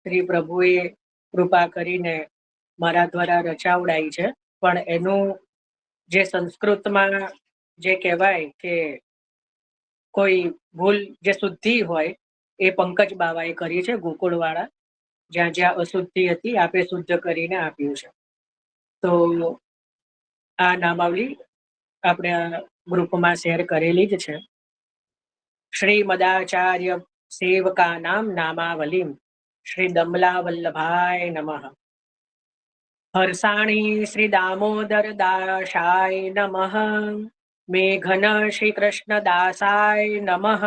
શ્રી પ્રભુએ કૃપા કરીને મારા દ્વારા રચાવડાઈ છે, પણ એનું જે સંસ્કૃતમાં જે કહેવાય કે કોઈ ભૂલ જે શુદ્ધિ હોય એ પંકજ બાવાએ કરી છે, ગોકુળવાળા. જ્યાં જ્યાં અશુદ્ધિ હતી આપે શુદ્ધ કરીને આપ્યું છે. તો આ નામાવલી આપણે ગ્રુપમાં શેર કરેલી જ છે. શ્રી મદાચાર્ય સેવકા નામ નામાવલીમ શ્રી દમલા વલ્લભાય નમઃ. હર્ષાણી શ્રી દામોદર દાશાય નમઃ. મેઘન શ્રી કૃષ્ણ દાસાય નમઃ.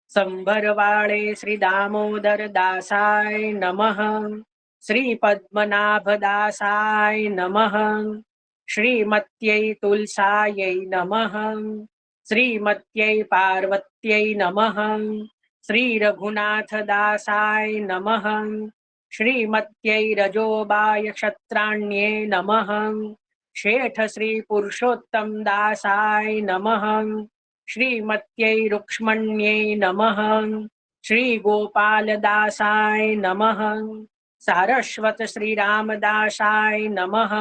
સંભરવાળે શ્રી દામોદર દાસાય નમઃ. શ્રી પદ્મનાભ દાસાય નમઃ. શ્રીમત્यै તુલસાयै નમઃ. શ્રીમત્यै પાર્વત્यै નમઃ. શ્રી રઘુનાથ દાસાય નમઃ. શ્રીમત્यै રજોબાય ક્ષત્રાણ્યે નમઃ. શેઠ શ્રી પુરુષોત્તમ દાસાય નમઃ. શ્રીમત્यै રૂક્ષ્મણ્યે નમઃ. શ્રી ગોપાલ દાસાય નમઃ. સારસ્વત શ્રી રામદાસાય નમઃ.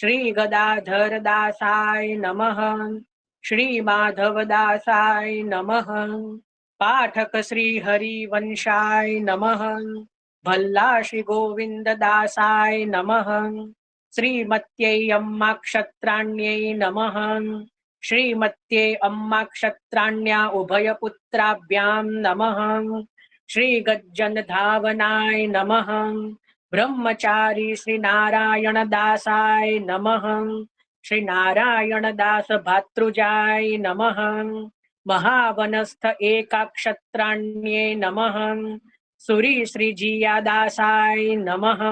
શ્રી ગદાધર દાસાય નમઃ. શ્રી માધવ દાસાય નમઃ. પાઠક શ્રી હરિવંશાય નમઃ. ભલ્લા શ્રી ગોવિંદ દાસાય નમઃ. શ્રીમત્यै અમ્માક્ષત્રાણ્યે નમઃ. શ્રીમત્यै અમ્માક્ષત્રાણ્યા ઉભયપુત્રાભ્યામ નમઃ. શ્રી ગજ્જન ધાવનાય નમઃ. બ્રહ્મચારી શ્રી નારાયણ દાસાય નમઃ. શ્રી નારાયણ દાસ ભાતૃજાય નમઃ. મહાવનસ્થ એકાક્ષત્રાણ્યે નમઃ. સુરી શ્રી જીયા દાસાય નમઃ.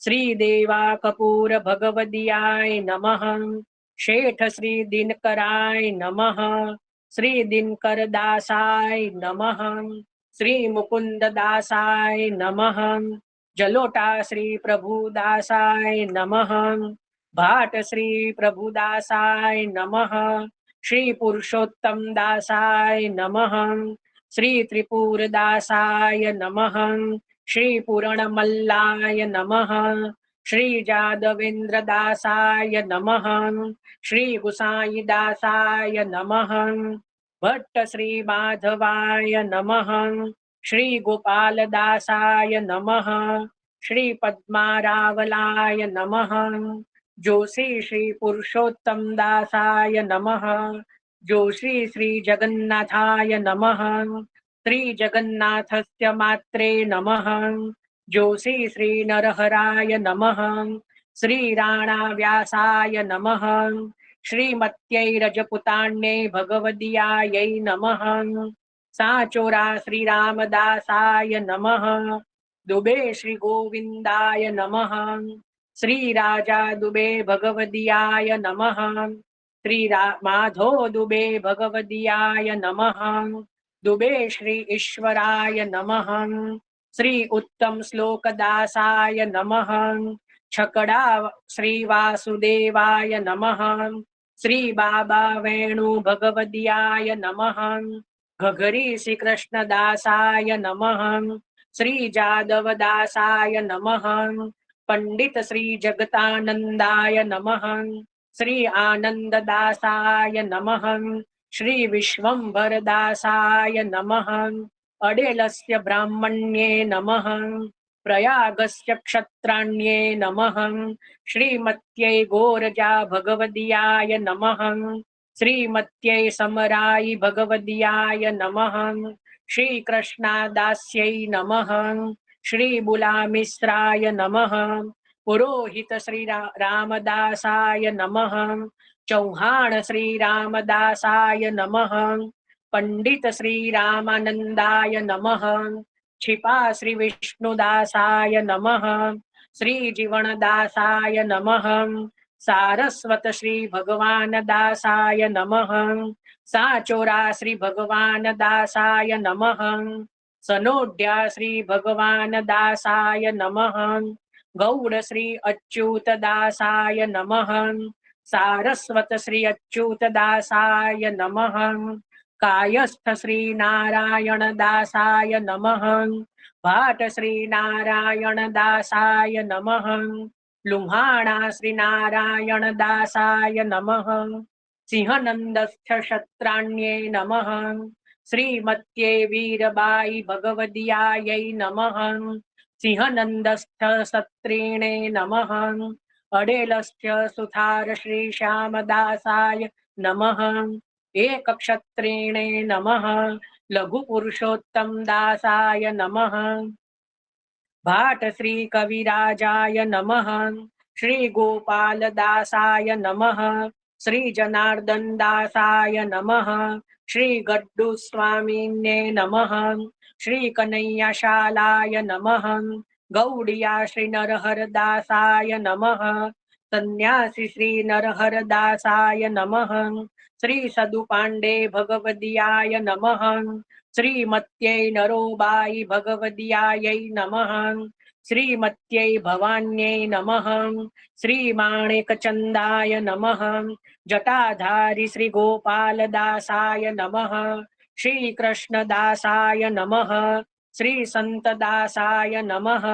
શ્રી દેવા કપૂર ભગવદિયાય નમઃ. શેઠ શ્રી દિનકરાય નમઃ. શ્રી દિનકર દાસાય નમઃ. શ્રી મુકુંદ દાસાય નમઃ. જલોટા શ્રી પ્રભુદાસાય નમઃ. ભાટ શ્રી પ્રભુદાસાય નમઃ. શ્રી પુરુષોત્તમ દાસાય નમઃ. શ્રી ત્રિપુર દાસાય નમઃ. શ્રી પૂર્ણમલ્લાય નમઃ. શ્રી જાદવેન્દ્ર દાસાય નમઃ. શ્રી ગુસાઈ દાસાય નમઃ. ભટ્ટ શ્રી માધવાય નમઃ. શ્રી ગોપાલ દાસાય નમઃ. શ્રી પદ્મારાવલાય નમઃ. જોશી શ્રી પુરુષોત્તમ દાસાય નમઃ. જોશી શ્રી જગન્નાથાય નમઃ. શ્રી જગન્નાથસ્ય માત્રે નમઃ. જોશી શ્રી નરહરાય નમઃ. શ્રી રાણા વ્યાસાય નમઃ. શ્રીમત્यै રજપુતાન્યે ભગવદિયાयै નમઃ. સાચોરા શ્રી રામદાસાય નમઃ. દુબે શ્રી ગોવિંદાય નમઃ. શ્રી રાજા દુબે ભગવદિયાય નમઃ. શ્રી માધો દુબે ભગવદિયાય નમઃ. દુબે શ્રી ઈશ્વરાય નમઃ. શ્રી ઉત્તમ શ્લોક દાસાય નમઃ. છકડા શ્રી વાસુદેવાય નમઃ. શ્રી બાબા વેણુ ભગવદિયાય નમઃ. ઘઘરી શ્રી કૃષ્ણ દાસાય નમઃ. શ્રી જાદવ દાસાય નમઃ. પંડિત શ્રી જગતાનંદાય નમઃ. શ્રી આનંદ દાસાય નમઃ. શ્રી વિશ્વંભર દાસાય નમઃ. અડેલસ્ય બ્રાહ્મણ્યે નમઃ. પ્રયાગસ્ય ક્ષત્રાણ્યે નમઃ. શ્રીમત્यै ગોરજા ભગવદિયાય નમઃ. શ્રીમત્यै સમરાય ભગવદિયાય નમઃ. શ્રી કૃષ્ણાદાસ્यै નમઃ. શ્રી બુલામિશ્રાય નમઃ. પુરોહિત શ્રી રામદાસાય નમઃ. ચૌહાણ શ્રી રામદાસાય નમઃ. પંડિત શ્રી રામાનંદાય નમઃ. छिपा श्री विष्णुदासाय नमः. श्री जीवनदासाय नमः. सारस्वत श्री भगवान दासाय नमः. साचोरा श्री भगवान दासाय नमः. सनोड्या श्री भगवान दासाय नमः. गौड़ श्री अच्युत दासाय नमः. सारस्वत श्री अच्युत दासाय नमः. कायस्थ श्री नारायण दासाय नमः. ભાટ શ્રી નારાયણ દાસાય નમઃ. લુહાણા શ્રી નારાયણ દાસાય નમઃ. સિંહનંદસ્થ ક્ષત્રાણ્યે નમઃ. શ્રીમત્યે વીરબાઈ ભગવદીયાય નમઃ. સિંહનંદસ્થ સત્રીણે નમઃ. અડેલસ્થ્ય સુથાર શ્રી શ્યામદાસાય નમઃ. એક ક્ષત્રિણે નમઃ. લઘુ પુરુષોત્તમ દાસાય નમઃ. ભાટ શ્રી કવિરાજાય નમઃ. શ્રી ગોપાલ દાસાય નમઃ. શ્રી જનાર્દન દાસાય નમઃ. શ્રી ગડ્ડુ સ્વામીને નમઃ. શ્રી કનૈયા શાલાય નમઃ. ગૌડિયા શ્રી નરહર દાસાય નમઃ. સંન્યાસી શ્રી નરહર દાસાય નમઃ. શ્રી સદુ પાંડે ભગવદીયાય નમઃ. શ્રીમત્યે નરોબાઈ ભગવદીયાય નમઃ. શ્રીમત્યે ભવાન્યે નમઃ. શ્રી માણેક ચંદાય નમઃ. જટાધારી શ્રી ગોપાલ દાસાય નમઃ. શ્રી કૃષ્ણ દાસાય નમઃ. શ્રી સંત દાસાય નમઃ.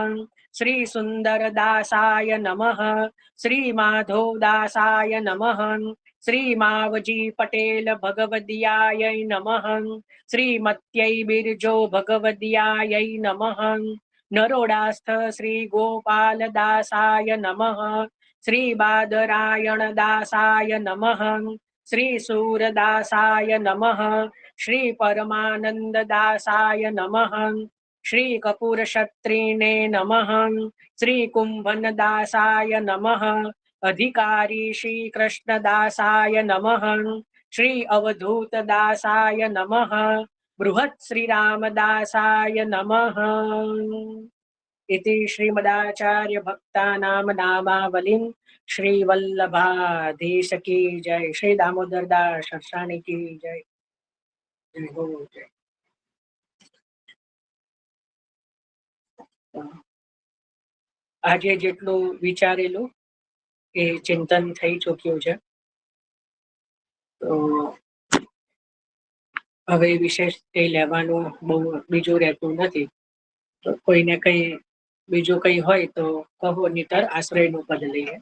શ્રી સુંદર દાસાય નમઃ. શ્રી માધવ દાસાય નમઃ. શ્રી માવજી પટેલ ભગવદીયાય નમઃ. શ્રીમત્યે બિરજો ભગવદીયાય નમઃ. નરોડાસ્થ શ્રી ગોપાલ દાસાય નમઃ. શ્રી બાદરાયણ દાસાય નમઃ. શ્રી સૂરદાસાય નમઃ. શ્રી પરમાનંદ દાસાય નમઃ. શ્રી કપૂર ક્ષત્રિણે નમઃ. શ્રી કુંભન દાસાય નમઃ. અધિકારી શ્રી કૃષ્ણ દાસાય નમઃ. શ્રી અવધૂત દાસાય નમઃ. બૃહત શ્રી રામદાસાય નમઃ. ઇતિ શ્રીમદાચાર્ય ભક્તાનામ નામાવલિમ શ્રી વલ્લભાધીશ કી જય. શ્રી દામોદર દાસ સરસાણી કી જય. જય હો જય. આજે જેટલું વિચારેલું એ ચિંતન થઈ ચૂક્યું છે. તો હવે વિશેષ કઈ લેવાનું બહુ બીજું રહેતું નથી. તો કોઈને કઈ બીજું કઈ હોય તો કહો, નહીતર આશ્રયનું પદ લઈએ.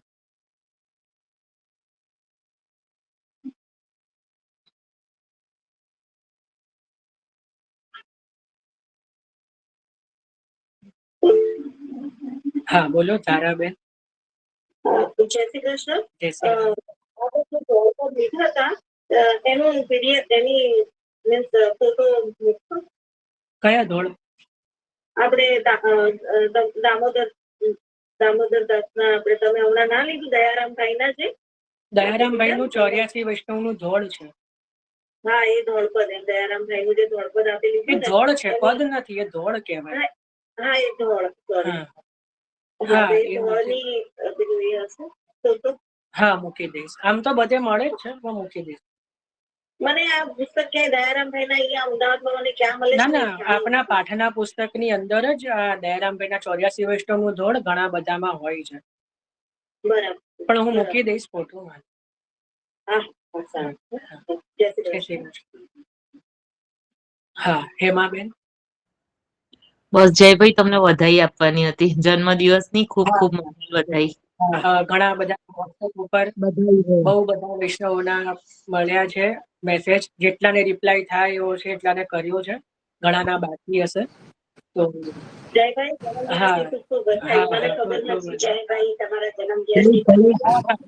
હા બોલો ધારાબેન. જય શ્રી કૃષ્ણ. જય શ્રી લીધા હતા એનું પીડીએફ એની મીન્સ ફોટો મૂકશો? કયા ધોળ? આપણે દામોદર દાસના આપણે તમે હમણાં ના લીધું દયારામભાઈ ના છે. દયારામભાઈ નું 84 વૈષ્ણવ નું ધોળ છે. હા એ ધોળ પદ દયારામભાઈ નું જે ધોળ પદ આપેલું એ ધોળ છે, પદ નથી, એ ધોળ કહેવાય. હા એ ધોળ. હા મૂકી દઈશ. આમ તો બધે મળે જ છે, હું મૂકી દઈશ. મને આ પુસ્તક ક્યાંય દયારામભાઈ ના અહીંયા અમદાવાદમાં મને ક્યાં મળે? ના ના, આપણા પાઠના પુસ્તક ની અંદર જ આ દયારામભાઈ ના 84 વૈષ્ણવ નું ધોળ ઘણા બધામાં હોય છે. બરાબર, પણ હું મૂકી દઈશ ફોટો. હા હેમાબેન. બસ જયભાઈ, તમને વધાઈ આપવાની હતી જન્મદિવસની. ખૂબ ખૂબ વધાઈ. ઘણા બધા વોટ્સએપ ઉપર બહુ બધા વૈષ્ણવોના મળ્યા છે મેસેજ. જેટલાને રિપ્લાય થાય એવો છે એટલાને કર્યો છે, ઘણાના બાકી હશે. તો જયભાઈ હા મને ખબર નથી જયભાઈ તમારા જન્મદિવસ